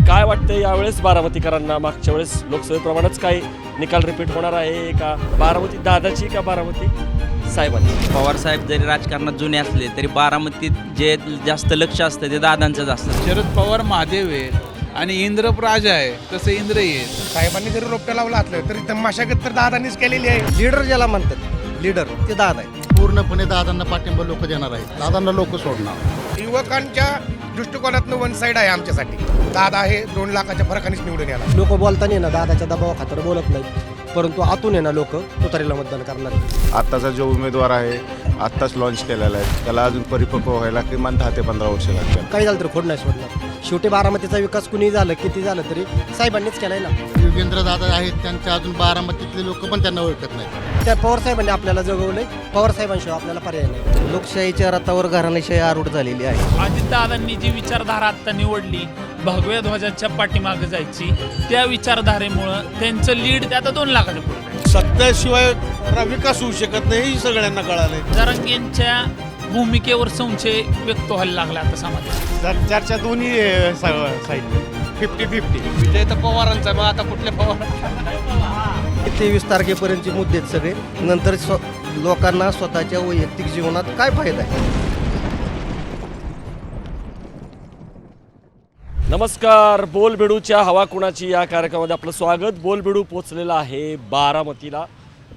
काय वाटतं यावेळेस बारामतीकरांना? मागच्या वेळेस लोकसभेप्रमाणेच काही निकाल रिपीट होणार आहे का? बारामती दादाची का बारामती साहेबांची? पवार साहेब जरी राजकारणात जुने असले तरी बारामतीत जे जास्त लक्ष असतं ते दादांचंच असतं. शरद पवार महादेव आहेत आणि इंद्रप्राज आहे, तसं इंद्र आहेत. साहेबांनी जरी रोपटं लावलं असलं तरी मशागत तर दादानीच केलेली आहे. लीडर ज्याला म्हणतात, लीडर ते दादा आहे. पूर्णपणे दादांना पाठिंबा लोक देणार आहेत. दादांना लोक सोडणार. युवकांच्या दृष्टिकोनातून वन साईड आहे आमच्यासाठी. दादा हे 2 लाखाच्या फरकानेच निवडून येणार. लोक बोलताना ना दादाच्या दबावाखातर बोलत नाहीत, परंतु आतून आहे ना लोक तुतारीला मतदान करणार. आत्ताचा जो उमेदवार आहे आत्ताच लॉन्च केलेला आहे, त्याला अजून परिपक्व व्हायला किमान 10 ते 15 वर्ष लागतात. काही झालं तर खोड नाही सोडणार. शेवटी बारामतीचा विकास कुणी झालं किती झालं तरी साहेबांनीच केलाय ना. योगेंद्र दादा आहेत, त्यांच्या अजून बारामतीतले लोक पण त्यांना ओळखत नाहीत. त्या पवार साहेबांनी आपल्याला जगवलंय. पवार साहेबांशिवाय आपल्याला पर्याय नाही. लोकशाहीच्या रथावर घराणेशाही आरूढ झालेली आहे. अजितदादांनी जी विचारधारा आता निवडली, भगव्या ध्वजाच्या पाठीमागे जायची, त्या विचारधारेमुळं त्यांचं लीड आता 2 लाखाच्या पुढे. सत्याशिवाय विकास होऊ शकत नाही हे सगळ्यांना कळालंय. जरांगेंच्या भूमिकेवर संशय व्यक्त व्हायला लागला आता समाजात. चर्चा दोन्ही साईड 50-50. विजय तर पवारांचा, मग आता कुठल्या पवार? 23 तारखेपर्यंतचे मुद्दे आहेत सगळे. नंतर लोकांना स्वतःच्या वैयक्तिक जीवनात काय फायदा आहे? नमस्कार. बोलबेडूच्या हवा कुणाची या कार्यक्रमामध्ये आपलं स्वागत. बोलबेडू पोचलेला आहे बारामतीला.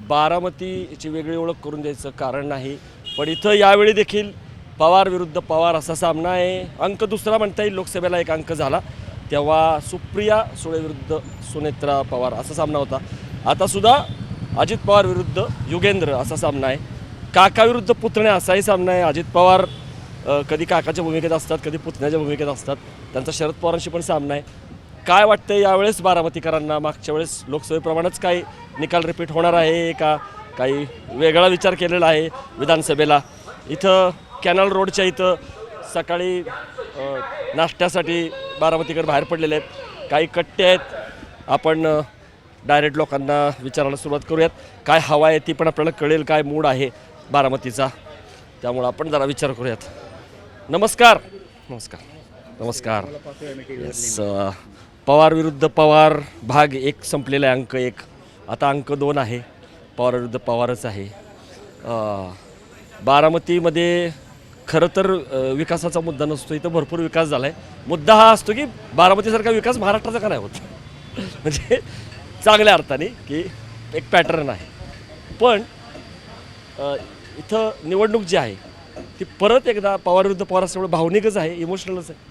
बारामतीची वेगळी ओळख करून द्यायचं कारण नाही, पण इथं यावेळी देखील पवार विरुद्ध पवार असा सामना आहे. अंक दुसरा म्हणता येईल. लोकसभेला 1 अंक झाला तेव्हा सुप्रिया सुळे विरुद्ध सुनेत्रा पवार असा सामना होता. आता सुद्धा अजित पवार विरुद्ध युगेंद्र असा सामना आहे. काका विरुद्ध पुतण्या असाही सामना आहे. अजित पवार कधी काकाच्या भूमिकेत असतात, कधी पुतण्याच्या भूमिकेत असतात. त्यांचा शरद पवारांशी पण सामना आहे. काय वाटतं यावेळेस बारामतीकरांना? मागच्या वेळेस लोकसभेप्रमाणेच काही निकाल रिपीट होणार आहे का? काही वेगळा विचार केलेला आहे विधानसभेला? इथं कॅनल रोडच्या इथं सकाळी नाश्त्यासाठी बारामतीकर बाहेर पडलेले आहेत. काही कट्टे आहेत. आपण डायरेक्ट लोकांना विचारायला सुरुवात करूयात. काय हवा आहे ती पण आपल्याला कळेल, काय मूड आहे बारामतीचा. त्यामुळं आपण जरा विचार करूयात. नमस्कार. नमस्कार. नमस्कार. येस. पवार विरुद्ध पवार भाग 1 संपलेला आहे. अंक 1. आता अंक 2 आहे. पवार विरुद्ध पवारच आहे. बारामतीमध्ये खरं तर विकासाचा मुद्दा नसतो. इथं भरपूर विकास झाला आहे. मुद्दा हा असतो की बारामतीसारखा विकास महाराष्ट्राचा का नाही होत. म्हणजे चांगल्या अर्थाने की एक पॅटर्न आहे. पण इथं निवडणूक जी आहे ती परत एकदा पवार विरुद्ध पवार असल्यामुळे भावनिकच आहे, इमोशनलच आहे.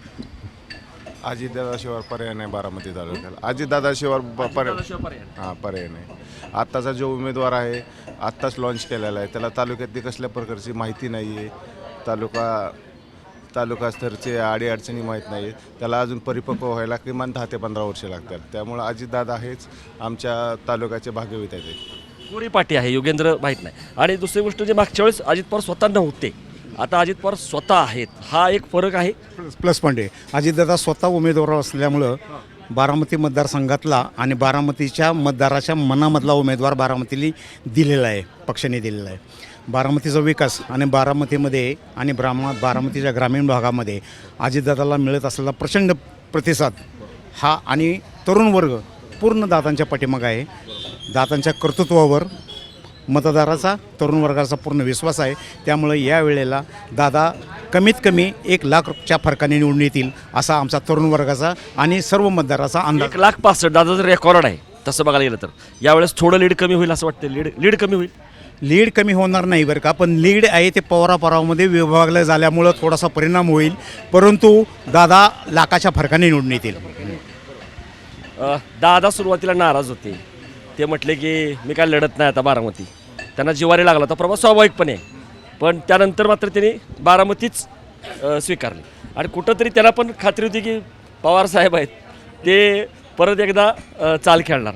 अजितदादाशिवाय पर्याय नाही बारामती तालुक्याला. अजितदादाशिवाय पर्याय नाही. आत्ताचा जो उमेदवार आहे आत्ताच लॉन्च केलेला आहे, त्याला तालुक्यातली कसल्या प्रकारची माहिती नाही आहे. तालुका स्तरचे अडीअडचणी माहीत नाही. त्याला अजून परिपक्व व्हायला किमान 10 ते 15 वर्ष लागतात. त्यामुळं अजितदादा हेच आमच्या तालुक्याचे भाग्यविधाते आहेत. पुरी पाठी आहे. युगेंद्र माहीत नाही. आणि दुसरी गोष्ट जे मागच्या वेळेस अजित पवार स्वतः नव्हते, आता अजित पवार स्वतः आहेत. हा एक फरक आहे. प्लस पॉईंट आहे. अजितदादा स्वतः उमेदवार असल्यामुळं बारामती मतदारसंघातला आणि बारामतीच्या मतदाराच्या मनामधला उमेदवार बारामतीला दिलेला आहे, पक्षाने दिलेला आहे. बारामतीचा विकास आणि बारामतीमध्ये आणि बारामतीच्या ग्रामीण भागामध्ये अजितदादाला मिळत असलेला प्रचंड प्रतिसाद हा आणि तरुण वर्ग पूर्ण दादांच्या पाठीमागे आहे. दादांच्या कर्तृत्वावर मतदाराचा, तरुण वर्गाचा पूर्ण विश्वास आहे. त्यामुळे या वेळेला दादा कमीत कमी 1 लाखच्या फरकाने निवडून येतील असा आमचा तरुण वर्गाचा आणि सर्व मतदाराचा अंदाज. 1,65,000 दादाचं रेकॉर्ड आहे तसं बघायला गेलं तर. यावेळेस थोडं लीड कमी होईल असं वाटतं. लीड कमी होईल. लीड कमी होणार नाही बरं का, पण लीड आहे ते पवारामध्ये विभागलं झाल्यामुळं थोडासा परिणाम होईल, परंतु दादा लाखाच्या फरकाने निवडून येतील. दादा सुरुवातीला नाराज होते. ते म्हटले की मी काय लढत नाही आता बारामती. त्यांना जिवारी लागला होता प्रभाव स्वाभाविकपणे. पण त्यानंतर मात्र त्यांनी बारामतीच स्वीकारली. आणि कुठंतरी त्याला पण खात्री होती की पवार साहेब आहेत ते परत एकदा चाल खेळणार.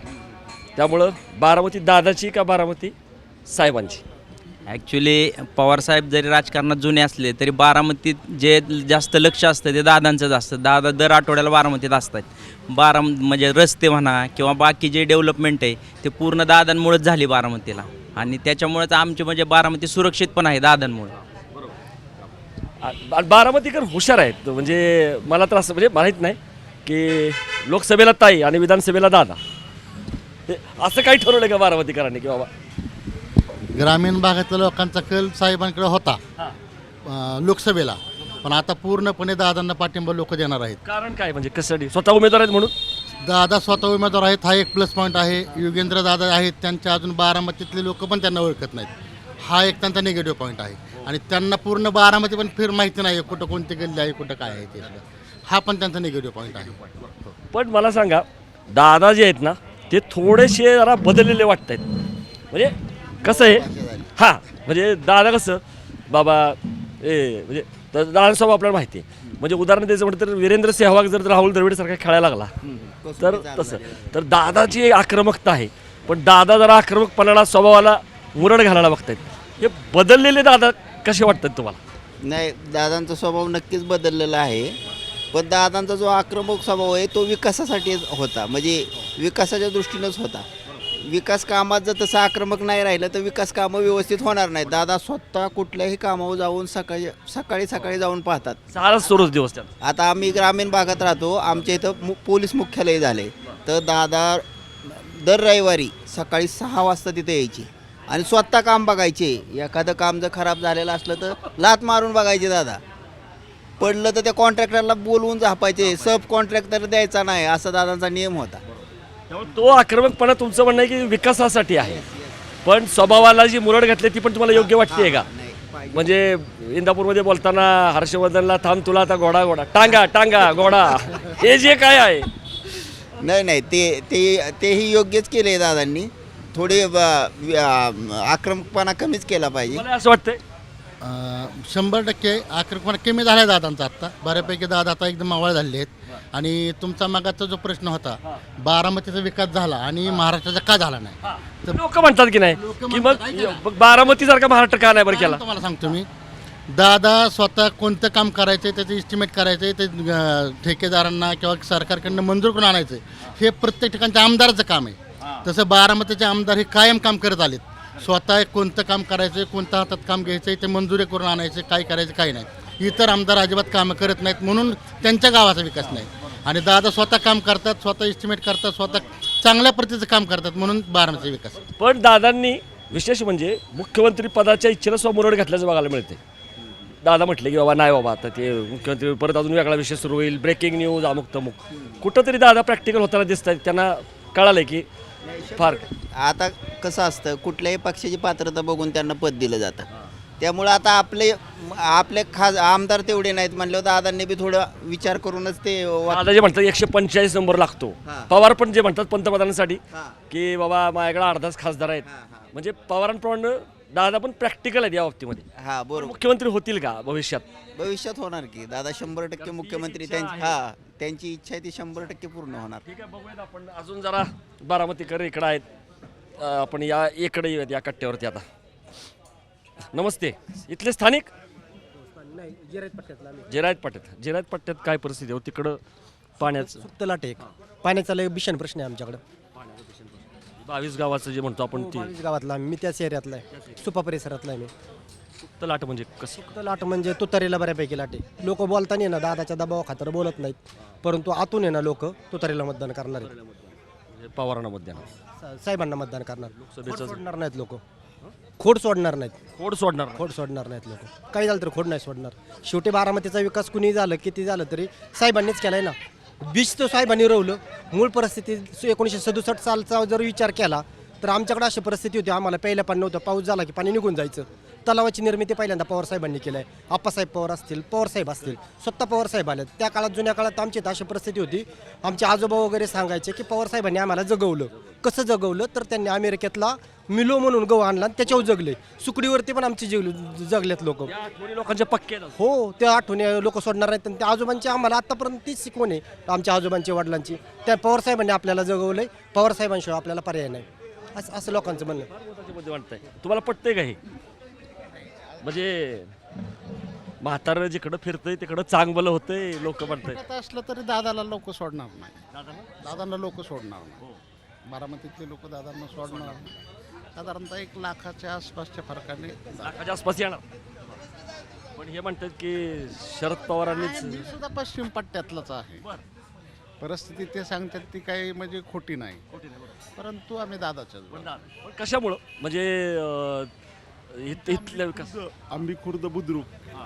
त्यामुळं बारामती दादाची का बारामती साहेबांची? ॲक्च्युली पवारसाहेब जरी राजकारणात जुने असले तरी बारामतीत जे जास्त लक्ष असतं ते दादांचंच असतं. दादा दर आठवड्याला बारामतीत असतात. म्हणजे रस्ते म्हणा किंवा बाकी जे डेव्हलपमेंट आहे ते पूर्ण दादांमुळेच झाली बारामतीला. आणि त्याच्यामुळेच आमची म्हणजे बारामती सुरक्षित पण आहे दादांमुळे. बारामतीकर हुशार आहेत. म्हणजे मला तर असं म्हणजे माहीत नाही की लोकसभेला ताई आणि विधानसभेला दादा. हे असं काही ठरवलं का बारामतीकरांनी की बाबा ग्रामीण भागातल्या लोकांचा कल साहेबांकडे होता लोकसभेला, पण आता पूर्णपणे दादांना पाठिंबा लोक देणार आहेत. कारण काय म्हणजे कशासाठी स्वतः उमेदवार आहेत म्हणून? दादा स्वतः उमेदवार आहेत, हा एक प्लस पॉईंट आहे. युगेंद्र दादा आहेत, त्यांच्या अजून बारामतीतले लोक पण त्यांना ओळखत नाहीत, हा एक त्यांचा निगेटिव्ह पॉईंट आहे. आणि त्यांना पूर्ण बारामती पण माहिती नाही कुठं कोणती गल्ली आहे, कुठं काय आहे ते सुद्धा, हा पण त्यांचा निगेटिव्ह पॉईंट आहे. पण मला सांगा, दादा जे आहेत ना ते थोडेसे जरा बदललेले वाटत आहेत. म्हणजे कसं आहे, हां म्हणजे दादा कसं बाबा म्हणजे दादा स्वभाव आपल्याला माहिती आहे. म्हणजे उदाहरण द्यायचं म्हटलं तर वीरेंद्र सेहवाग जर राहुल द्रविडसारखा खेळायला लागला तर तसं तर दादाची एक आक्रमकता आहे. पण दादा जरा आक्रमकपणाला स्वभावाला मुरड घालायला बघतायत. हे बदललेले दादा कसे वाटतात तुम्हाला? नाही, दादांचा स्वभाव नक्कीच बदललेला आहे, पण दादांचा जो आक्रमक स्वभाव आहे तो विकासासाठी होता, म्हणजे विकासाच्या दृष्टीनंच होता. विकास कामात जर तसं आक्रमक नाही राहिलं तर विकास कामं व्यवस्थित होणार नाहीत. दादा स्वतः कुठल्याही कामावर जाऊन सकाळी जाऊन पाहतात. सारच सुरूच दिवस त्यात. आता आम्ही ग्रामीण भागात राहतो, आमच्या इथं पोलीस मुख्यालय झाले, तर दादा दर रविवारी सकाळी 6 वाजता तिथे यायची आणि स्वतः काम बघायचे. एखादं काम जर खराब झालेलं असलं तर लात मारून बघायचे दादा. पडलं तर त्या कॉन्ट्रॅक्टरला बोलवून झापायचे, सब कॉन्ट्रॅक्टर द्यायचा नाही, असा दादांचा नियम होता. त्यामुळे तो आक्रमकपणा तुमचं म्हणणं आहे की विकासासाठी आहे, पण स्वभावाला जी मुरड घातली ती पण तुम्हाला योग्य वाटते का? म्हणजे इंदापूरमध्ये बोलताना हर्षवर्धनला थांब तुला आता घोडा घोडा टांगा टांगा घोडा, हे जे काय आहे नाही तेही योग्यच केलं आहे दादांनी. थोडे आक्रमकपणा कमीच केला पाहिजे मला असं वाटतंय. 100% आक्रमकपणा कमी झाला आहे दादांचा आत्ता. बऱ्यापैकी दादा आता एकदम मावळ झाले आहेत. आणि तुमचा मागाचा जो प्रश्न होता, बारामतीचा विकास झाला आणि महाराष्ट्राचा का झाला नाही, तर लोक म्हणतात की नाही की मग बारामतीसारखा महाराष्ट्र का नाही बरं केला? तुम्हाला सांगतो मी, दादा स्वतः कोणतं काम करायचं आहे त्याचं इस्टिमेट करायचं आहे, ते ठेकेदारांना किंवा सरकारकडनं मंजूर करून आणायचं हे प्रत्येक ठिकाणच्या आमदाराचं काम आहे. तसं बारामतीचे आमदार हे कायम काम करत आलेत. स्वतः कोणतं काम करायचं आहे, कोणत्या हातात काम घ्यायचं आहे ते मंजुरी करून आणायचं, काय करायचं काय नाही. इतर आमदार अजिबात कामं करत नाहीत, म्हणून त्यांच्या गावाचा विकास नाही. आणि दादा स्वतः काम करतात, स्वतः इस्टिमेट करतात, स्वतः चांगल्या प्रतीचं काम करतात, म्हणून बारामतीचा विकास. पण दादांनी विशेष म्हणजे मुख्यमंत्री पदाच्या इच्छेला सुद्धा मुरड घातल्याचं बघायला मिळते. दादा म्हटले की बाबा नाही बाबा आता ते मुख्यमंत्री परत अजून वेगळा विषय सुरू होईल, ब्रेकिंग न्यूज अमुक तमुक. कुठंतरी दादा प्रॅक्टिकल होताना दिसत आहेत, त्यांना कळालं की फार. आता कसं असतं, कुठल्याही पक्षाची पात्रता बघून त्यांना पद दिलं जातं. त्यामुळं आता आपले आमदार तेवढे नाहीत म्हणल्यावर दादांनी बी थोडं विचार करूनच ते दादा जे म्हणतात 145 नंबर लागतो. पवार पण जे म्हणतात पंतप्रधानांसाठी की बाबा माझ्याकडे अर्धाच खासदार आहेत, म्हणजे पवारांप्रमाणे दादा पण प्रॅक्टिकल आहेत या बाबतीमध्ये. हा बरोबर. मुख्यमंत्री होतील का भविष्यात होणार की दादा 100% मुख्यमंत्री त्यांची इच्छा आहे ती 100% पूर्ण होणार. ठीक आहे, बघूयात आपण अजून जरा बारामतीकर इकडे आहेत. आपण या इकडे येऊयात या कट्ट्यावरती आता. नमस्ते, इथले स्थानिक? जिरायत पट्ट्यात काय परिस्थिती आहे तिकडं? पाण्याचं सुप्त लाट आहे, पाण्याचा लय भीषण प्रश्न आहे आमच्याकडं. 22 गावाचं जे म्हणतो आपण ते 22 गावातला मी त्याच एरियातला आहे, सुपा परिसरातला आहे मी. सुप्त लाट म्हणजे कसं? सुप्त लाट म्हणजे तुतारीला बऱ्यापैकी लाट आहे. लोक बोलताना ना दादाच्या दबावा खातर बोलत नाहीत, परंतु आतून आहे ना लोक तुतारीला मतदान करणार आहेत. पवारांना मतदान, साहेबांना मतदान करणार. लोकसभेचं सोडणार नाहीत लोक, खोड सोडणार नाहीत, खोड सोडणार नाहीत लोक. काही झालं तर खोड नाही सोडणार. शेवटी बारामतीचा विकास कुणी झालं किती झालं तरी साहेबांनीच केलाय ना. बीज तो साहेबांनी रोवलं. मूळ परिस्थिती 1967 सालचा जर विचार केला तर आमच्याकडे अशी परिस्थिती होती, आम्हाला प्यायला पाणी नव्हतं, पाऊस झाला की पाणी निघून जायचं. तलावाची निर्मिती पहिल्यांदा पवार साहेबांनी केली आहे. आप्पासाहेब पवार असतील, पवार साहेब असतील, स्वतः पवार साहेब आले. त्या काळात जुन्या काळात आमची अशी परिस्थिती होती, आमचे आजोबा वगैरे सांगायचे की पवार साहेबांनी आम्हाला जगवलं. कसं जगवलं तर त्यांनी अमेरिकेतला मिलो म्हणून गहू आणला आणि त्याच्यावर जगले. सुकडीवरती पण आमची जगलेत लोक. लोकांच्या पक्के हो, त्या आठवणी लोक सोडणार नाहीत. त्या आजोबांची आम्हाला आतापर्यंत तीच शिकवण आहे, आमच्या आजोबांच्या वडिलांची. त्या पवार साहेबांनी आपल्याला जगवलंय, पवार साहेबांशिवाय आपल्याला पर्याय नाही, असं लोकांचं म्हणणं वाटतंय. तुम्हाला पटतंय का हे? म्हणजे म्हातारं जिकडं फिरतंय तिकडं चांगलं होतंय, लोक म्हणतात. असलं तरी दादाला लोक सोडणार नाही, दादांना लोक सोडणार नाही. बारामतीतले लोक दादांना सोडणार नाही. साधारणतः 1 लाखाच्या आसपासच्या फरकाने, लाखाच्या आसपास येणार. पण हे म्हणतात की शरद पवारांनीच सुद्धा पश्चिम पट्ट्यातलाच आहे. परिस्थिती ते सांगतात ती काही म्हणजे खोटी नाही, परंतु आम्ही दादाच्याच बाजूने. पण कशामुळं म्हणजे इथल्या विकास आंबी खुर्द बुद्रुक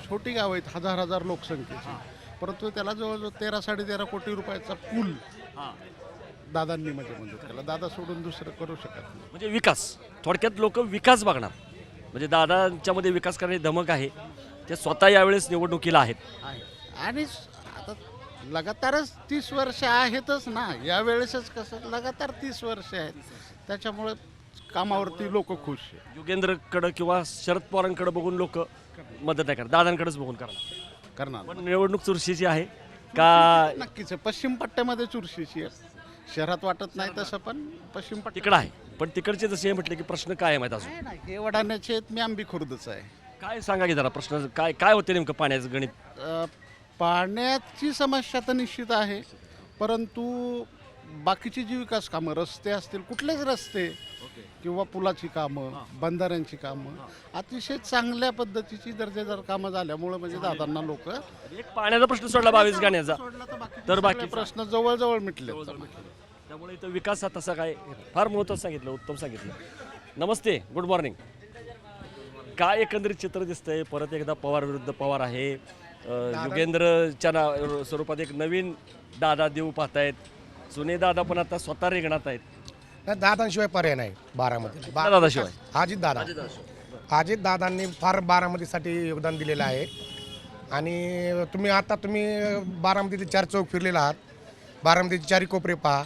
छोटी गाव आहेत, हजार हजार लोकसंख्येची, परंतु त्याला जवळजवळ 13-13.5 कोटी रुपयाचा पूल दादांनी म्हणजे मदत केला. दादा सोडून दुसरं करू शकत नाही. म्हणजे विकास थोडक्यात लोक विकास बघणार, म्हणजे दादांच्यामध्ये विकास करण्याची धमक आहे. ते स्वतः यावेळेस निवडणुकीला आहेत. आणि आता लगातारच 30 वर्ष आहेतच ना, यावेळेसच कसं लगातार 30 वर्ष आहेत, त्याच्यामुळे कामावरती लोक खुश आहे. युगेंद्रकडं किंवा शरद पवारांकडे बघून लोक मदत नाही करणार, दादांकडेच बघून करणार. पण निवडणूक चुरशीची आहे का? नक्कीच आहे. पश्चिम पट्ट्यामध्ये चुरशीची आहे, शहरात वाटत नाही तसं, पण पश्चिम पट्ट्यात तिकडं आहे. पण तिकडचे जसे म्हटले की प्रश्न काय आहे माहीत अजून हे वडाण्याचे आहेत, मी आंबी खुर्दच आहे. काय सांगा की जरा प्रश्न काय काय होते नेमकं पाण्याचं गणित? पाण्याची समस्या तर निश्चित आहे, परंतु बाकीची जी विकास कामं, रस्ते असतील, कुठलेच रस्ते किंवा पुलाची कामं, बंधाऱ्यांची कामं अतिशय चांगल्या पद्धतीची दर्जेदार कामं झाल्यामुळं म्हणजे दादांना लोक एक पाण्याचा प्रश्न सोडला 22 गाण्याचा, तर बाकी प्रश्न जवळजवळ मिटले. त्यामुळे इथं विकास हा तसा काय फार महत्त्वाचं सांगितलं, उत्तम सांगितलं. नमस्ते, गुड मॉर्निंग. काय एकंदरीत चित्र दिसतंय? परत एकदा पवार विरुद्ध पवार आहे. युगेंद्रच्या स्वरूपात एक नवीन दादा देऊ पाहतायत. जुने दादा पण आता स्वतः रिंगणात आहेत. दादांशिवाय पर्याय नाही बारामती. दादाशिवाय अजित दादांनी फार बारामतीसाठी योगदान दिलेलं आहे. आणि तुम्ही बारामतीचे 4 चौक फिरलेला आहात, बारामतीचे 4 कोपरे पहा.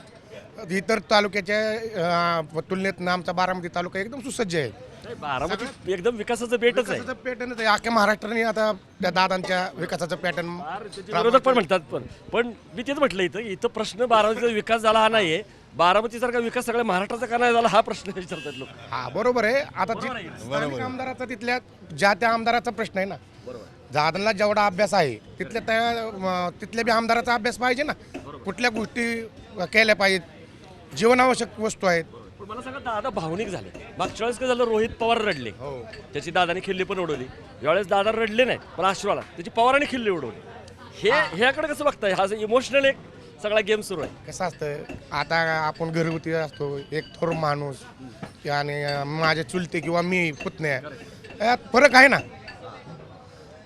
इतर तालुक्याच्या तुलनेत आमचा बारामती तालुका एकदम सुसज्ज आहे. बारामती एकदम विकासाचं बेटच आहे. पॅटर्नच आहे. अख्ख्या महाराष्ट्राने आता त्या दादांच्या विकासाचं पॅटर्न विरोधक पण म्हणतात. पण मी तेच म्हटलं, इथं प्रश्न बारामतीचा विकास झाला हा नाहीये, बारामतीसारखा विकास सगळ्या महाराष्ट्राचा का नाही झाला हा प्रश्न विचारतात लोक. हा बरोबर आहे. आता स्थानिक आमदाराचा तिथल्या त्या आमदाराचा प्रश्न आहे ना. दादांना जेवढा अभ्यास आहे तिथल्या बी आमदाराचा अभ्यास पाहिजे ना. कुठल्या गोष्टी केल्या पाहिजेत, जीवनावश्यक वस्तू आहेत. पण मला सांगा, दादा भावनिक झाले. मागच्या वेळेस काय झालं, रोहित पवार रडले, त्याची दादाने खिल्ली पण उडवली. यावेळेस दादा रडले नाही, पण अश्रू आला, त्याची पवाराने खिल्ली उडवली. ह्याकडे कसं बघताय? हा इमोशनल एक सगळा गेम सुरू आहे. कसं असतं, आता आपण घरगुती असतो, एक थोर माणूस आणि माझे चुलते किंवा मी पुतण्या, यात फरक आहे ना.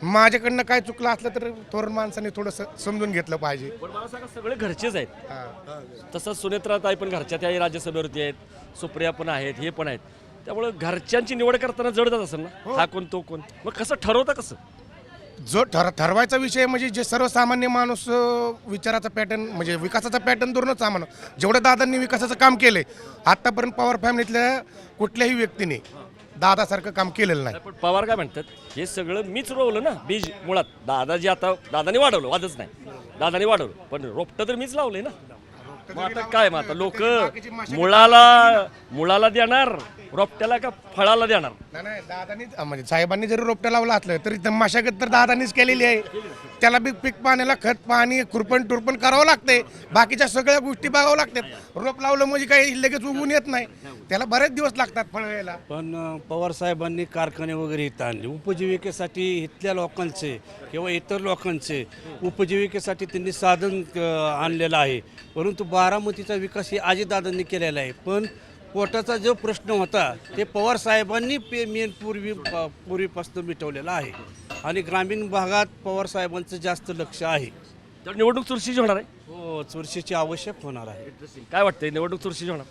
माझ्याकडनं काय चुकलं असलं तर थोर माणसाने थोडंसं समजून घेतलं पाहिजे. पण मला सांगा, सगळे घरचेच आहेत. तसंच सुनेत्राताई पण घरच्या, त्याही राज्यसभेवरती आहेत, सुप्रिया पण आहेत, हे पण आहेत. त्यामुळे घरच्यांची निवड करताना जड जात असेल ना, हा कोण तो कोण, मग कसं ठरवता? कसं जो ठरवायचा विषय म्हणजे जे सर्वसामान्य माणूस विचाराचा पॅटर्न म्हणजे विकासाचा पॅटर्न धरूनच आम्हाला, जेवढं दादांनी विकासाचं काम केलंय आतापर्यंत पवार फॅमिलीतल्या कुठल्याही व्यक्तीने दादासारखं काम केलेलं नाही. पण पवार काय म्हणतात, हे सगळं मीच रोवलं ना बीज मुळात. दादाजी आता दादाने वाढवलं, वादच नाही, दादाने वाढवलं, पण रोपटं तर मीच लावलंय ना. मग आता काय, मग आता लोक मुळाला देणार रोपट्याला का फळाला देणार? नाही, दादांनी म्हणजे साहेबांनी जरी रोपटं लावलं असलं तरी मशागत तर दादांनीच केलेली आहे. त्याला बी पीक पाण्याला खत पाणी खुरपण टुरपण करावं लागते, बाकीच्या सगळ्या गोष्टी बघावं लागतात. रोप लावलं म्हणजे काही लगेच उगवून येत नाही, त्याला बरेच दिवस लागतात फळ यायला. पण पवार साहेबांनी कारखाने वगैरे इथं आणले उपजीविकेसाठी. इथल्या लोकांचे किंवा इतर लोकांचे उपजीविकेसाठी त्यांनी साधन आणलेलं आहे. परंतु बारामतीचा विकास ही अजितदादांनी केलेला आहे. पण पोटाचा जो प्रश्न होता ते पवार साहेबांनी पूर्वीपासून मिटवलेला आहे. आणि ग्रामीण भागात पवार साहेबांचं जास्त लक्ष आहे. तर निवडणूक चुरशीची होणार आहे. हो, चुरशीची आवश्यक होणार आहे. काय वाटतंय, निवडणूक चुरशीची होणार?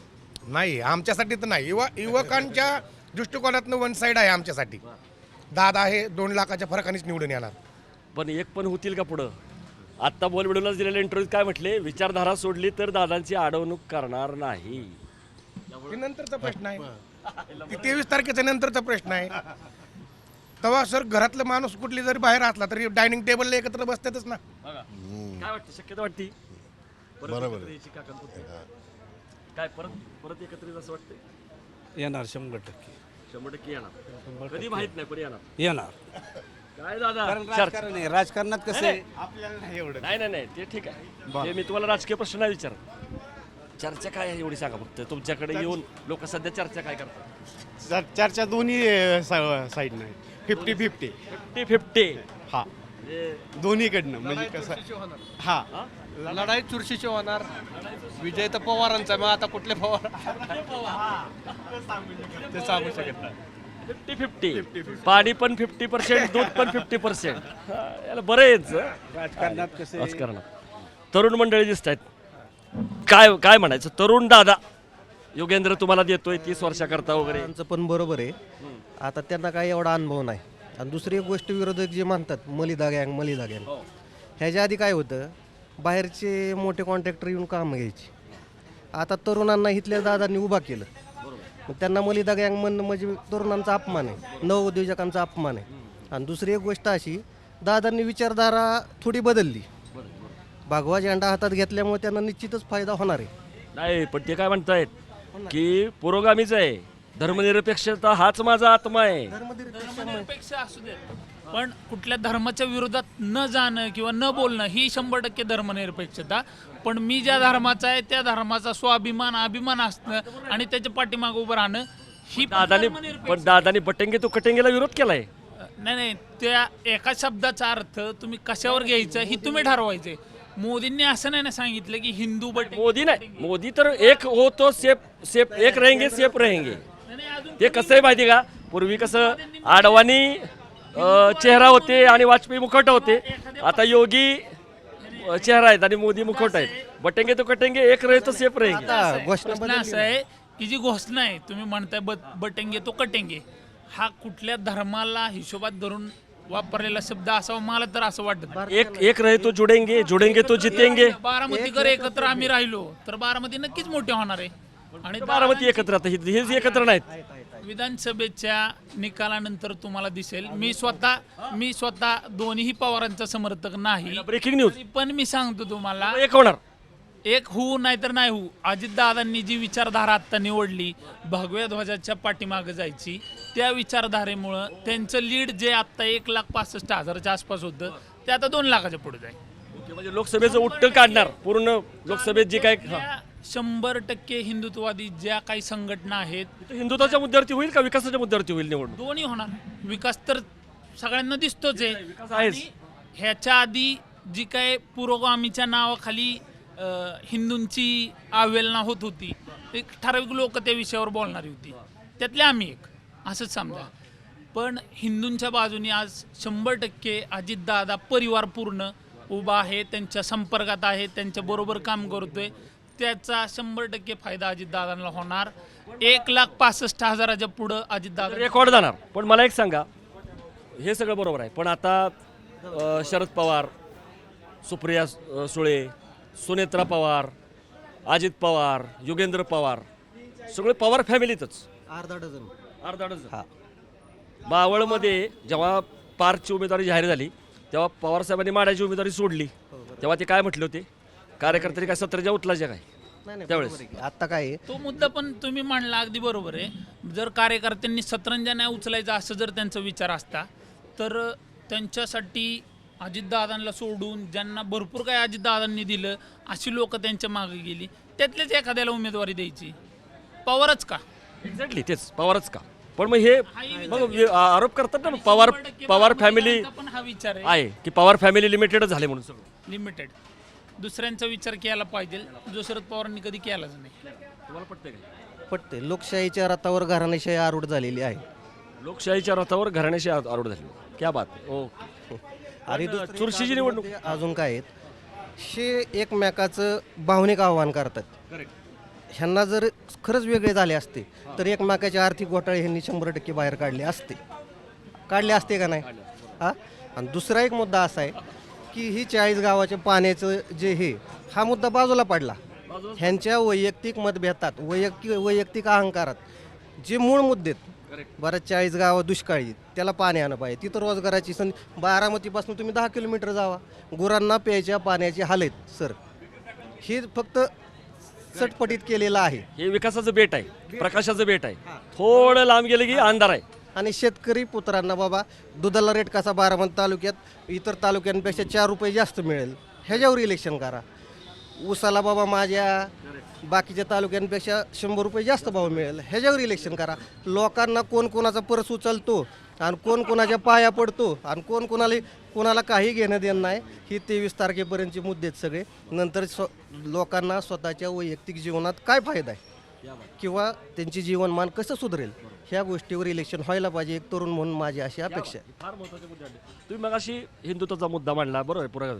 नाही, आमच्यासाठी तर नाही. युवकांच्या दृष्टिकोनातनं वन साईड आहे आमच्यासाठी. दादा हे 2 लाखाच्या फरकानेच निवडून येणार. पण एक पण होतील का पुढं? आत्ता बोलबिडूलाच दिलेल्या इंटरव्ह्यूत काय म्हटले, विचारधारा सोडली तर दादांची अडवणूक करणार नाही. ते नंतरचा प्रश्न आहे, 23 तारखेच्या नंतरचा प्रश्न आहे. तेव्हा सर घरातलं माणूस कुठली जरी बाहेर असला तरी डायनिंग टेबलला एकत्र बसतातच ना. काय वाटतं, शक्यता वाटते? बरोबर काय परत एकत्रित असं वाटतंय? येणार 100%. 100% येणार. कधी माहित नाही, पण येणार. काय दादा, राजकारणात कसं आहे, आपल्याला नाही एवढं. नाही ते ठीक आहे. मी तुम्हाला राजकीय प्रश्न नाही विचारत. चर्चा काय आहे एवढी सांगा फक्त. तुमच्याकडे येऊन लोक सध्या चर्चा काय करतात? चर्चा दोन्ही साईड नाही, 50-50. 50-50. हा, दोन्हीकडनं म्हणजे कसं. हा, लढाई चुरशीची होणार. विजय तर पवारांचा, मग आता कुठले पवार ते सांगू शकत नाही. 50-50 पाणी पण 50%, दूध पण 50%. याला बरं यायचं राजकारणात कसं आहे, राजकारणात. तरुण मंडळी दिसत आहेत, काय काय म्हणायचं? तरुण दादा योगेंद्र तुम्हाला देतोय 30 वर्षाकरता वगैरे. त्यांचं पण बरोबर आहे. आता त्यांना काही एवढा अनुभव नाही. आणि दुसरी एक गोष्ट विरोधक जे म्हणतात मलिदा गँग, ह्याच्या आधी काय होतं, बाहेरचे मोठे कॉन्ट्रॅक्टर येऊन कामं घ्यायची. आता तरुणांना इथल्या दादांनी उभा केलं, मग त्यांना मलिदा गँग म्हणणं म्हणजे तरुणांचा अपमान आहे, नवउद्योजकांचा अपमान आहे. आणि दुसरी एक गोष्ट अशी, दादांनी विचारधारा थोडी बदलली. भगवा झेंडा हातात घेतल्यामुळे त्यांना निश्चितच फायदा होणार आहे. नाही, पण ते काय म्हणतायत की पुरोगामीच आहे, धर्मनिरपेक्षता हाच माझा आत्मा आहे. धर्मनिरपेक्ष असू देत, पण कुठल्या धर्माच्या विरोधात न जाणं किंवा न बोलणं ही 100% धर्मनिरपेक्षता. पण मी ज्या धर्माचा आहे त्या धर्माचा स्वाभिमान, अभिमान असणं आणि त्याच्या पाठीमागे उभं राहणं ही पण दादानी बटेंगे तो कटेंगेला विरोध केलाय. नाही, त्या एका शब्दाचा अर्थ तुम्ही कशावर घ्यायचा ही तुम्ही ठरवायचे. मोदींनी असं नाही ना सांगितलं की हिंदू मोदी नाही, मोदी तर एक हो तो सेफ एक रहेंगे, सेफ रहेंगे. ते कसं आहे माहिती का, पूर्वी कसं आडवाणी चेहरा होते आणि वाजपेयी मुखवटा होते, आता योगी चेहरा आहेत आणि मोदी मुखवटा आहेत. बटेंगे तो कटेंगे, एक रहे तो सेफ रहेंगे. प्रश्न असा आहे की जी घोषणा आहे तुम्ही म्हणताय बटेंगे तो कटेंगे, हा कुठल्या धर्माला हिशोबात धरून वापरलेला शब्द असावा मला तर असं वाटत. एक रहे तो जुडेंगे तो जितेंगे. बारामतीकर एकत्र आम्ही राहिलो तर बारामती नक्कीच मोठे होणार आहे. आणि बारामती एकत्र, आता हेच एकत्र नाहीत. विधानसभेच्या निकालानंतर तुम्हाला दिसेल, मी स्वतः दोन्ही पवारांचा समर्थक नाही. ब्रेकिंग न्यूज, पण मी सांगतो तुम्हाला, एक होणार, एक होऊ नाहीतर नाही होऊ. अजितदादांनी जी विचारधारा आत्ता निवडली, भगव्या ध्वजाच्या पाठीमागे जायची, त्या विचारधारेमुळं त्यांचं लीड जे आत्ता 1,65,000च्या आसपास होतं ते आता 2 लाखाच्या पुढे जाईल. म्हणजे लोकसभेचं उट्ट काढणार पूर्ण लोकसभेत जे काय. 100% हिंदुत्ववादी ज्या काही संघटना आहेत, हिंदुत्वाच्या मुद्द्यावरती होईल का विकासाच्या मुद्द्यावरती होईल निवडणूक? दोन्ही होणार. विकास तर सगळ्यांना दिसतोच आहे. आहेच. आणि ह्याच्या आधी जी काय पुरोगामीच्या नावाखाली हिंदूंची अवहेलना होत होती, एक ठराविक लोक त्या विषयावर बोलणारी होती, त्यातले आम्ही एक असंच समजा. पण हिंदूंच्या बाजूने आज 100% अजितदादा परिवार पूर्ण उभा आहे, त्यांच्या संपर्कात आहे, त्यांच्याबरोबर काम करतोय. त्याचा 100% फायदा अजितदादांना होणार. 1,65,000च्या पुढं अजितदादा रेकॉर्ड जाणार. पण मला एक सांगा, हे सगळं बरोबर आहे, पण आता शरद पवार, सुप्रिया सुळे, सुनेत्रा पवार, अजित पवार, योगेंद्र पवार, सगळे पवार फॅमिलीतच अर्धा डझन. हा. मावळमध्ये जेव्हा पार्कची उमेदवारी जाहीर झाली तेव्हा पवारसाहेबांनी माड्याची उमेदवारी सोडली, तेव्हा ते काय म्हटले होते, कार्यकर्ते काय 17 उचलायचे काय त्यावेळेस. आता काय आहे, तो मुद्दा पण तुम्ही मांडला अगदी बरोबर आहे. जर कार्यकर्त्यांनी 17 नाही उचलायचं असं जर त्यांचा विचार असता तर त्यांच्यासाठी अजितदादांना सोडून ज्यांना भरपूर काय अजितदादांनी दिलं अशी लोक त्यांच्या मागे गेली, त्यातलेच एखाद्याला उमेदवारी द्यायची. पवारच का? एक्झॅक्टली तेच, पवारच का? पण मग हे मग आरोप करतात ना पवार फॅमिली पण हा विचार आहे की पवार फॅमिली लिमिटेड झाले म्हणून सगळं लिमिटेड. दुसऱ्यांचा विचार केला पाहिजे जो शरद पवारांनी कधी केलाच नाही. तुम्हाला पटतंय का? पटते. लोकशाहीच्या रथावर घराणेशाही आरूढ झालेली आहे. लोकशाहीच्या रथावर घराण्याशी आरूढ झाली. क्या बात आहे. ओके. आणि चुरशीची निवडणूक अजून काय आहेत, हे एकमेकाचं भावनिक आव्हान करतात. ह्यांना जर खरंच वेगळे झाले असते तर एकमेकाचे आर्थिक घोटाळे ह्यांनी 100% बाहेर काढले असते का नाही? हा. आणि दुसरा एक मुद्दा असा आहे की ही 40 गावाच्या पाण्याचं जे हे हा मुद्दा बाजूला पडला. ह्यांच्या वैयक्तिक मतभेदात, वैयक्तिक अहंकारात जे मूळ मुद्दे बरं, 40 गावं दुष्काळी, त्याला पाणी आणलं पाहिजे, तिथं रोजगाराची संधी. बारामतीपासून तुम्ही 10 किलोमीटर जावा, गुरांना प्यायच्या पाण्याची हालत सर, हे फक्त चटपटीत केलेलं आहे. हे विकासाचं बेट आहे, प्रकाशाचं बेट आहे. थोडं लांब गेलं की अंधार आहे. आणि शेतकरी पुत्रांना बाबा दुधाला रेट कसा बारामती तालुक्यात इतर तालुक्यांपेक्षा 4 रुपये जास्त मिळेल, ह्याच्यावर इलेक्शन करा. ऊसाला बाबा माझ्या बाकीच्या तालुक्यांपेक्षा 100 रुपये जास्त भाव मिळेल, ह्याच्यावर इलेक्शन करा. लोकांना कोण कोणाचा परस उचलतो आणि कोण कोणाच्या पाया पडतो आणि कोण कोणाला काही घेणं देणं नाही. ही 23 तारखेपर्यंतचे मुद्दे आहेत सगळे. नंतर लोकांना स्वतःच्या वैयक्तिक जीवनात काय फायदा आहे किंवा त्यांची जीवनमान कसं सुधारेल ह्या गोष्टीवर इलेक्शन व्हायला पाहिजे एक तरुण म्हणून माझी अशी अपेक्षा आहे. फार महत्त्वाचे मुद्दे आणले. तुम्ही मगाशी हिंदुत्वाचा मुद्दा मांडला, बरोबर आहे, पुरा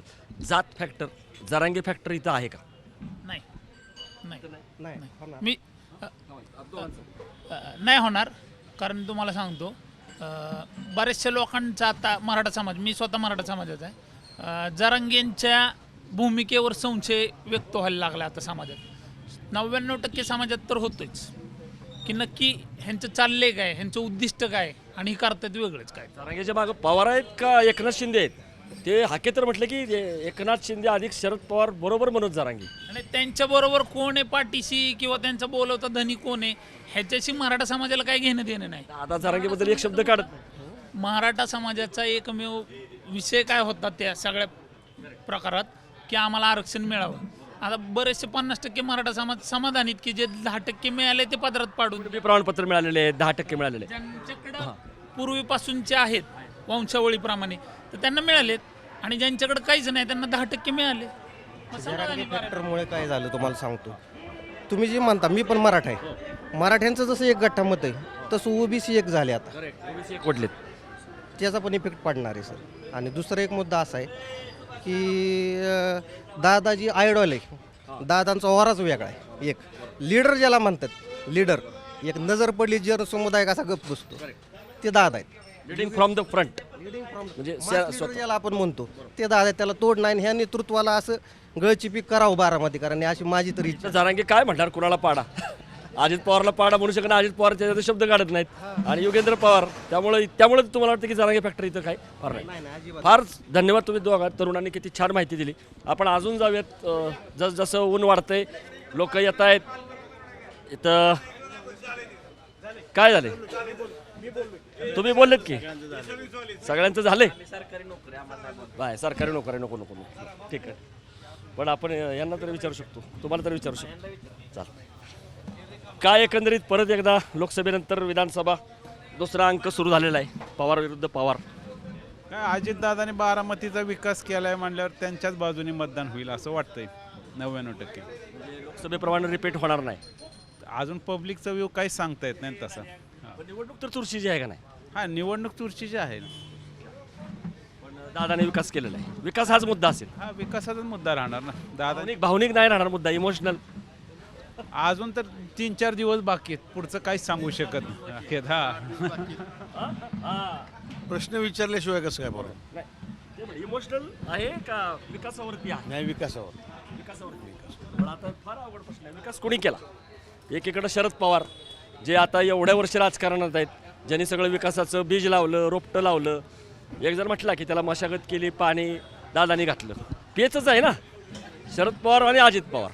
जात फॅक्टर, जरांगे फॅक्टर इथं आहे का? नाही नाही नाही मी नाही होणार. कारण तुम्हाला सांगतो बऱ्याचशा लोकांचा आता मराठा समाज, मी स्वतः मराठा समाजाचा आहे, जरांगेंच्या भूमिकेवर संशय व्यक्त व्हायला लागला आता समाजात. 99% समाजात तर होतोच की नक्की ह्यांचं चाललंय काय, ह्यांचं उद्दिष्ट काय आणि हे करतात वेगळंच काय. जरांगेच्या मागं पवार आहेत का एकनाथ शिंदे आहेत? ते हाके तर म्हटलं की एकनाथ शिंदे अधिक शरद पवार बरोबर मनोज जरांगे. आणि त्यांच्याबरोबर कोण आहे पाठीशी किंवा त्यांचा बोलवता धनी कोण आहे ह्याच्याशी मराठा समाजाला काही घेणं देणं नाही. आता जरांगेबद्दल एक शब्द काढत नाही. मराठा समाजाचा एकमेव विषय काय होता त्या सगळ्या प्रकारात की आम्हाला आरक्षण मिळावं. आता बरेचसे 50% मराठा समाज समाधानीत की जे 10% मिळाले ते पदरात पाडून कुणबी प्रमाणपत्र मिळालेले आहेत, 10% मिळालेले आहेत. ज्यांच्याकडं पूर्वीपासूनचे आहेत वंशावळीप्रमाणे तर त्यांना मिळालेत आणि ज्यांच्याकडे काहीच नाही त्यांना 10% मिळाले. मग समाधानी बरं. फॅक्टरमुळे काय झालं तुम्हाला सांगतो. तुम्ही जे म्हणता मी पण मराठा आहे. मराठ्यांचं जसं एक गठ्ठा मत आहे तसं ओबीसी एक झाले आता. ओबीसी एक वडलेत. त्याचा पण इफेक्ट पडणार आहे सर. आणि दुसरा एक मुद्दा असा आहे की दादाजी आयडॉल आहे. दादांचा ओराच वेगळा आहे. एक लीडर ज्याला म्हणतात, लीडर एक नजर पडली जर समुदाय कसा गप्प बसतो ते दादा आहेत. लिडिंग फ्रॉम द फ्रंट म्हणजे ज्याला आपण म्हणतो ते दादा आहेत. त्याला तोड नाही. ह्या नेतृत्वाला असं गळचिपी करावं बारामती कारण अशी माझी तरी इच्छा. जरांगे काय म्हणणार कुणाला पाडा? अजित पवारला पाडा म्हणू शकणार, अजित पवार त्याच्यात शब्द काढत नाहीत आणि योगेंद्र पवार. त्यामुळे तुम्हाला वाटतं की जरांगे फॅक्टर इथं काय फार नाही. फार धन्यवाद, तुम्ही दोघा तरुणांनी किती छान माहिती दिली. आपण अजून जाऊयात. जसं ऊन वाढतंय, लोक येत आहेत इथं. काय झाले? तुम्ही बोललेत की सगळ्यांचं झालंय. नाही सरकारी नोकऱ्या नको नको नको ठीक आहे. पण आपण यांना तरी विचारू शकतो, तुम्हाला तरी विचारू शकतो. चालतंय. काय एकंदरीत परत एकदा लोकसभेनंतर विधानसभा दुसरा अंक सुरू झालेला आहे, पवार विरुद्ध पवार. काय अजितदादांनी बारामतीचा विकास केला आहे म्हणल्यावर त्यांच्याच बाजूने मतदान होईल असं वाटतंय 99%. लोकसभेप्रमाणे रिपीट होणार नाही. अजून पब्लिकचा व्ह्यू काहीच सांगता येत नाही तसा. पण निवडणूक तर चुरशीची आहे का नाही? हा निवडणूक चुरशीची आहे. पण दादाने विकास केलेला आहे. विकास हाच मुद्दा असेल. हा विकासाचाच मुद्दा राहणार ना. दादा भावनिक नाही राहणार मुद्दा, इमोशनल. अजून तर 3-4 दिवस बाकी आहेत, पुढचं काहीच सांगू शकत नाही. प्रश्न विचारल्याशिवाय कसं काय बरोबर नाही. इमोशनल आहे का विकासावरती आहे? नाही विकासावर. पण आता फार अवघड प्रश्न आहे. विकास कोणी केला? एकीकडे शरद पवार जे आता एवढ्या वर्ष राजकारणात आहेत, ज्यांनी सगळं विकासाचं बीज लावलं, रोपटं लावलं. एक जर म्हटला की त्याला मशागत केली, पाणी दादानी घातलं. पेचच आहे ना. शरद पवार आणि अजित पवार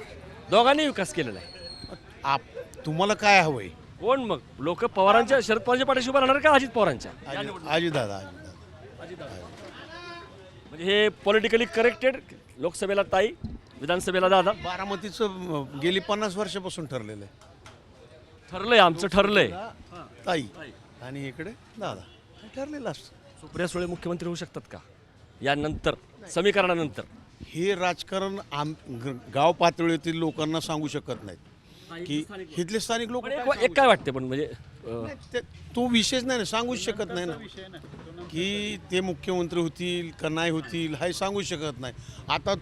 दोघांनी विकास केलेला आहे. तुम्हाला काय हवंय? कोण मग लोक पवारांच्या, शरद पवारांच्या पाठीशी उभं राहणार का अजित पवारांच्या? अजितदादा. म्हणजे हे पॉलिटिकली करेक्टेड. लोकसभेला ताई, विधानसभेला दादा. बारामतीचं गेली 50 वर्षापासून ठरलेलं आहे. ठरलंय, आमचं ठरलंय ताई आणि इकडे दादा ठरलेलं असतं. सुप्रिया सुळे मुख्यमंत्री होऊ शकतात का यानंतर, समीकरणानंतर? हे राजकारण गाव पातळीतील लोकांना सांगू शकत नाहीत की इथले स्थानिक लोक. एक काय वाटते पण म्हणजे तो विषयच नाही ना, सांगूच शकत नाही ना की ते मुख्यमंत्री होतील का नाही होतील, हे सांगू शकत नाही. आता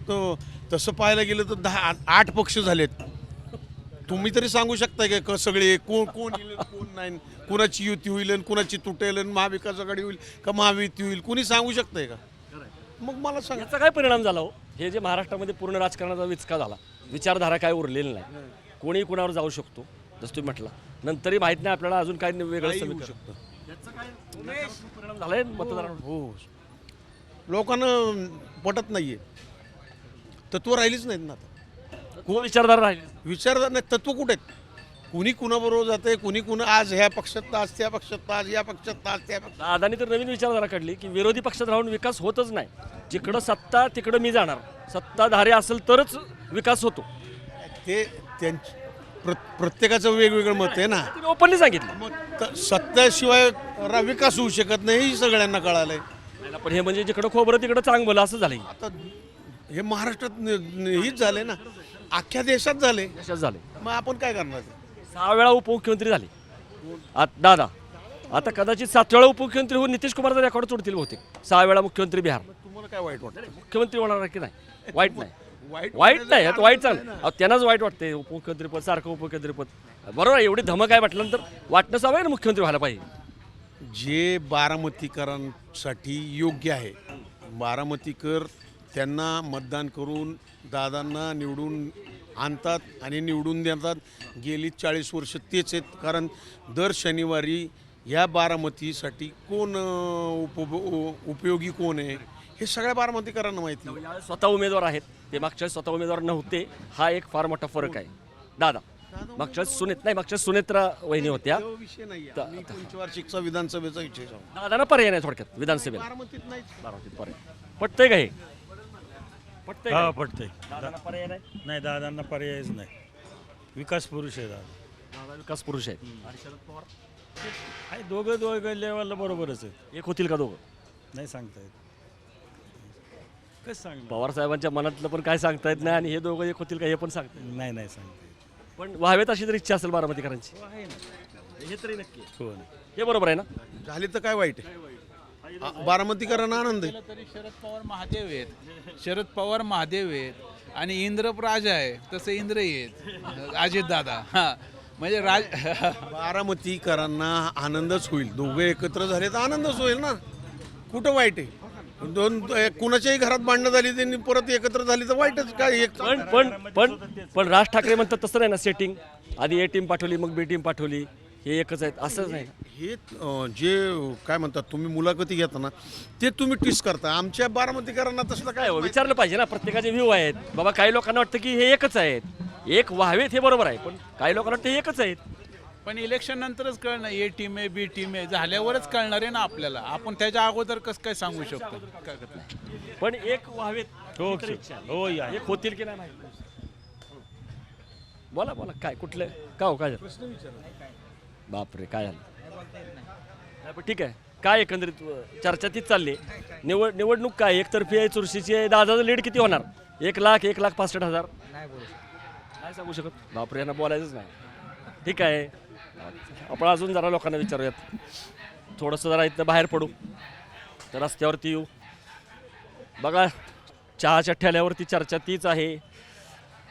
तसं पाहायला गेलं तर 8 पक्ष झालेत. तुम्ही तरी सांगू शकताय का सगळे कोण येईल कोण नाही, कुणाची युती होईल आणि कुणाची तुटेल आणि महाविकास आघाडी होईल का महायुती होईल, कुणी सांगू शकतंय का? मग मला सांग याचा काय परिणाम झाला हो? हे जे महाराष्ट्रामध्ये पूर्ण राजकारणाचा विचका झाला, विचारधारा काय उरलेली नाही, कोणी कुणावर जाऊ शकतो जसं तुम्ही म्हटलं. नंतरही माहीत नाही आपल्याला अजून काय वेगळं होऊ शकतं. याचा काय परिणाम झालाय मतदारांवर? हो, लोकांना पटत नाहीये, तत्व राहिलीच नाहीत ना. आता कोण विचारधारा राहिले? विचारधारा नाही, तत्व कुठे आहेत? कुणी कुणाबरोबर जाते, कुणी आज ह्या पक्षात आज त्या पक्षात आज या पक्षात आज त्या पक्षात. दादानी तर नवीन विचारधारा काढली की विरोधी पक्षात राहून विकास होतच नाही. जिकडं सत्ता तिकडं मी जाणार, सत्ताधारी असेल तरच विकास होतो. ते प्रत्येकाचं वेगवेगळं मत आहे ना. तुम्ही ओपनली सांगितलं. मग सत्याशिवाय विकास होऊ शकत नाही हे सगळ्यांना कळालंय. नाही ना, पण हे म्हणजे जिकडं खोबरं तिकडं चांगलं असं झालं. आता हे महाराष्ट्रात हीच झाले ना, अख्ख्या देशात झाले. देशात झाले. मग आपण काय करणार? 6 वेळा उपमुख्यमंत्री झाले दादा. आता कदाचित 7 वेळा उपमुख्यमंत्री होऊन नितीश कुमारचा रेकॉर्ड तोडतील बहुतेक. 6 वेळा मुख्यमंत्री बिहार. तुम्हाला काय वाईट वाटतं? मुख्यमंत्री होणार की नाही? वाईट नाही. वाईट नाही, आता वाईट चांगलं. अहो, त्यांनाच वाईट वाटते उपमुख्यमंत्रीपद, सारखं उपमुख्यमंत्रीपद. बरोबर आहे, एवढी धमक आहे म्हटल्यानंतर वाटणं हवं आहे ना मुख्यमंत्री व्हायला पाहिजे. जे बारामतीकरांसाठी योग्य आहे, बारामतीकर त्यांना मतदान करून दादांना निवडून आणतात आणि निवडून देतात. गेली 40 वर्ष तेच आहेत. कारण दर शनिवारी या बारामतीसाठी कोण उपयोगी कोण आहे हे सगळ्या बारामतीकरांना माहिती आहे. यावेळेस स्वतः उमेदवार आहेत, ते मागच्या वेळेस स्वतः उमेदवार नव्हते. हा एक फार मोठा फरक आहे. दादा मागच्या वेळेस सुनेत्रा वहिनी होत्या. तो विषय नाही आहे. मी पंचवार्षिकचा विधानसभेचा विषय सांगतो. दादांना पर्याय नाही थोडक्यात विधानसभेला. बारामतीत नाही. बारामतीत पर्याय पटतंय का हे? पटतंय हा का? पडतंय. दादांना पर्याय नाही. नाही, दादांना पर्यायच नाही. विकास पुरुष आहे दादा. दादा विकास पुरुष आहेत. आणि शरद पवार आहे, दोघं लेवलला बरोबरच आहे. एक होतील का दोघं? नाही सांगता येत. कसं सांग? पवार साहेबांच्या मनातलं पण काय सांगता येत नाही आणि हे दोघं एक होतील का हे पण सांगता येत नाही सांगता येत. पण व्हावेत अशी तरी इच्छा असेल बारामतीकरांची. आहे ना. हे तरी नक्की हो ना. हे बरोबर आहे ना. झाली तर काय वाईट आहे? बारामतीकरांना आनंद आहे. तरी शरद पवार महादेव आहेत. शरद पवार महादेव आहेत आणि इंद्रप्राज आहे तसं इंद्रही आहेत अजितदादा. हां म्हणजे बारामतीकरांना आनंदच होईल. दोघे एकत्र झाले तर आनंदच होईल ना. कुठं वाईट आहे? कुणाच्याही घरात भांडणं झाली त्यांनी परत एकत्र झाली तर वाईटच काय? पण पण पण पण राज ठाकरे म्हणतात तसं नाही ना. सेटिंग आधी A टीम पाठवली मग B टीम पाठवली, हे एकच आहेत असंच नाही. हे जे काय म्हणतात तुम्ही मुलाखती घेता ना ते तुम्ही टीस करता. आमच्या बारामतीकरांना तसलं काय विचारलं पाहिजे ना. प्रत्येकाचे व्ह्यू आहेत. बाबा काही लोकांना वाटतं की हे एकच आहेत, एक व्हावेत, हे बरोबर आहे. पण काही लोकांना वाटतं हे एकच आहेत. पण इलेक्शन नंतरच कळणार A टीम आहे B टीम आहे झाल्यावरच कळणार आहे ना आपल्याला. आपण त्याच्या अगोदर कसं काय सांगू शकतो? पण एक व्हावेत हो, ही तर इच्छा आहे. हो या. एक होतील की नाही माहिती. बोला काय कुठलं का हो काय झालं? बापरे काय झालं? नाही, पण ठीक आहे. काय एकंदरीत चर्चा तीच चालली. निवडणूक काय एकतर्फी आहे, चुरशीची आहे. दादाचं लीड किती होणार? 1,65,000. नाही सांगू शकत. बापरे यांना बोलायचंच नाही. ठीक आहे, आपण अजून जरा लोकांना विचारूयात. थोडंसं जरा इथं बाहेर पडू, तर रस्त्यावरती येऊ. बघा चहाच्या ठेल्यावरती चर्चा तीच आहे.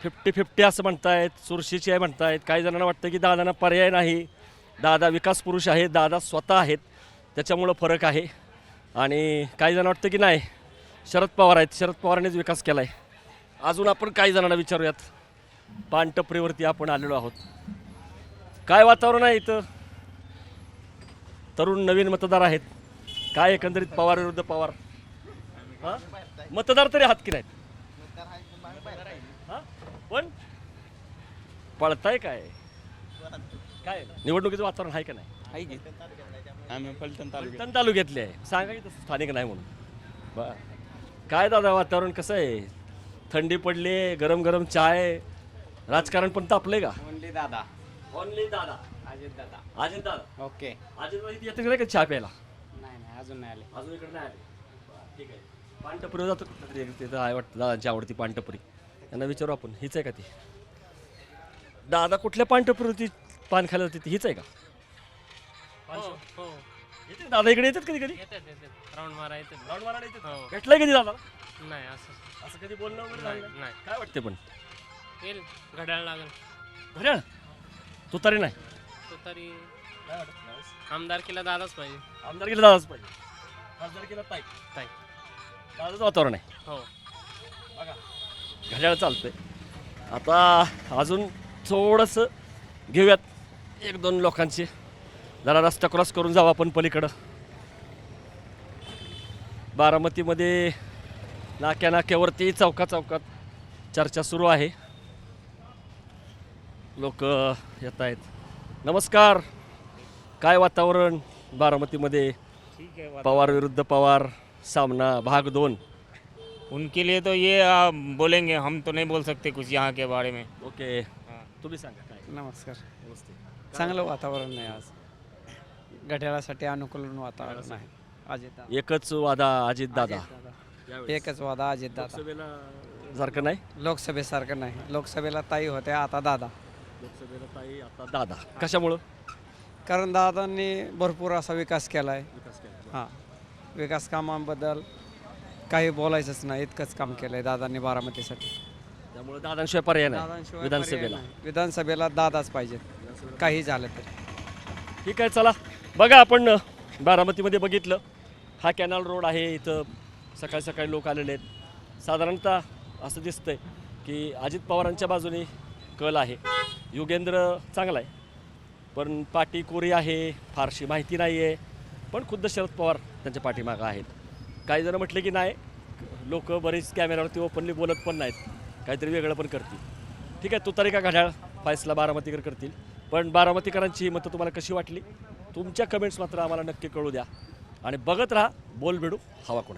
50-50 असं म्हणतायत, चुरशीची आहे म्हणतायत. काही जणांना वाटतं की दादांना पर्याय नाही, दादा विकास पुरुष आहे, दादा स्वतः आहेत, त्याच्यामुळं फरक आहे. आणि काही जण वाटतं की नाही शरद पवार आहेत, शरद पवारांनीच विकास केला आहे. अजून आपण काही जणांना विचारूयात. पानटपरीवरती आपण आलेलो आहोत. काय वातावरण आहे इथं? तरुण नवीन मतदार आहेत. काय एकंदरीत पवार विरुद्ध पवार? हां मतदार तरी आहात की नाहीत? हां पण पळताय काय? काय निवडणुकीचं वातावरण आहे का नाही? आहे की आम्ही फलटण तालुक्यातले आहे. सांगा की तसं स्थानिक नाही म्हणून. बरं काय दादा वातावरण कसं आहे? थंडी पडली, गरम गरम चहा आहे, राजकारण पण तापलंय का? ओनली दादा. ओनली दादा. अजित दादा. ओके. अजित दादा येते का नाही का चहा प्यायला? नाही अजून नाही आले. अजून इकडे नाही आले. ठीक आहे. पानटपरी जातो तिथं आहे वाटतं दादांची आवडती पानटपरी. यांना विचारू आपण, हीच आहे का ती? दादा कुठल्या पानटपरीवरती पान खायला जाते हीच आहे का? येते दादा इकडे येतात कधी कधी? राऊंड मारायचं. राऊंड मारायला येतात. भेटलाय कधी दादा? नाही असं कधी बोलणं वगैरे झालं नाही. काय वाटते पण? येईल घड्याळ लागेल. घड्याळ तू तरी नाही. तो तरी आमदार केला दादाच पाहिजे. आमदार केला दादाच पाहिजे. खासदार केला ताई. ताई. दादाचं वातावरण आहे. हो. बघा घड्याळ चालतंय. आता अजून थोडंसं घेऊयात 1-2 लोकांची. जरा रस्ता क्रॉस करून जाऊ आपण पलीकडं. बारामतीमध्ये नाक्यावरती चौकात चर्चा सुरू आहे. लोक येत आहेत. नमस्कार. काय वातावरण बारामतीमध्ये? पवार विरुद्ध पवार सामना भाग 2. उनके लिए तो ये बोलेंगे, हम तो नहीं बोल सकते कुछ यहाँ के बारे में. ओके. तुम्ही सांगा काय नमस्कार. नमस्ते. चांगलं वातावरण आहे आज. घड्याळासाठी अनुकूल वातावरण आहे. अजित एकच वादा अजित दादा एकच वादा अजित दादा. लोकसभेला सारखं नाही, लोकसभेसारखं नाही. लोकसभेला ताई होते, आता दादा. लोकसभेला ताई आता दादा. कशामुळं कारण दादांनी भरपूर असा विकास केला आहे. विकास केला? हां, विकास कामांबद्दल काही बोलायचंच नाही, इतकंच काम केलं आहे दादांनी बारामतीसाठी. त्यामुळे दादांशिवाय पर्याय नाही दादांशिवाय विधानसभेला. पर्याय नाही. विधानसभेला दादाच पाहिजेत, काही झालं तरी. ठीक आहे, चला बघा. आपण बारामतीमध्ये बघितलं, हा कॅनल रोड आहे. इथं सकाळी सकाळी लोक आलेले आहेत. साधारणतः असं दिसतंय की अजित पवारांच्या बाजूने कल आहे. युगेंद्र चांगला आहे, पण पाठी कोरी आहे, फारशी माहिती नाही आहे. पण खुद्द शरद पवार त्यांच्या पाठीमागं आहेत. काही जण म्हटले की नाही, लोक बरीच कॅमेऱ्यावरती ओपनली बोलत पण नाहीत, काहीतरी वेगळं पण करतील. ठीक आहे, तुतारी का घड्याळ फैसला बारामतीकर करतील. पण बारामतीकरांची ही मतं तुम्हाला कशी वाटली? तुमच्या कमेंट्स मात्र आम्हाला नक्की कळू द्या. आणि बघत राहा बोलबेडू हवा कोणाची.